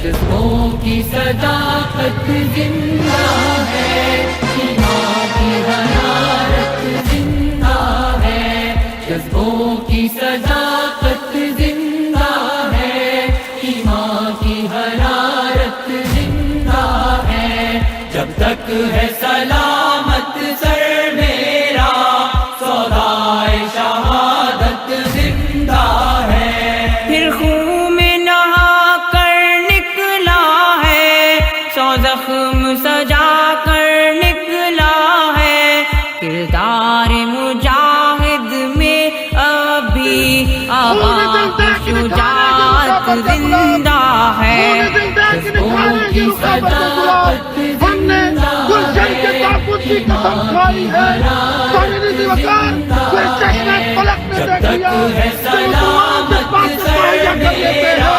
جذبوں کی صداقت زندہ ہے، ایمان کی حرارت زندہ ہے، جذبوں کی صداقت زندہ ہے، ایمان کی حرارت زندہ ہے، جب تک ہے سلامت سر میرا سودائے شہادت زندہ ہے۔ پھر خون میں نہا کر نکلا ہے، سو زخم سجا کر نکلا ہے، کردار مجاہد میں ابھی آباد شجاعت زندہ ہے۔ جذبوں کی صداقت زندہ ہے، ایمان کی حرارت زندہ ہے، جب تک ہے سلامت سر میرا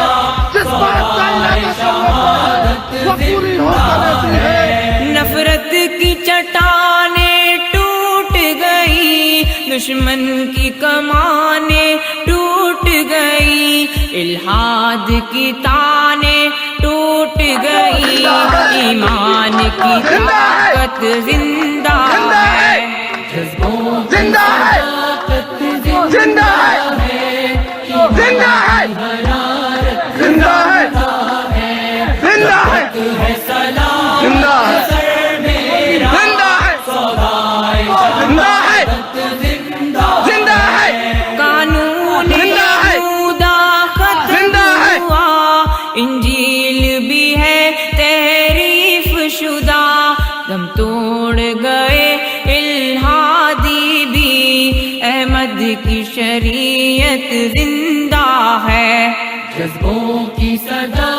سودائے شہادت زندہ ہے۔ نفرت کی چٹانیں ٹوٹ گئی، دشمن کی کمانیں ٹوٹ گئی، الہاد کی تانیں ٹوٹ گئی، ایمان کی طاقت زندہ ہے۔ جذبوں کی صداقت زندہ ہے، زندہ ہے، حرارت زندہ ہے، زندہ ہے، ہے سلام زندہ ہے، سر میرا زندہ ہے، سودائے زندہ ہے، زندہ ہے۔ قانون زندہ ہے، یہودا ختم زندہ ہے، ہوا، انجیل بھی ہے تحریف شدہ، دم توڑ گئے الہادی بھی، احمد کی شریعت زندہ ہے۔ جذبوں کی صدا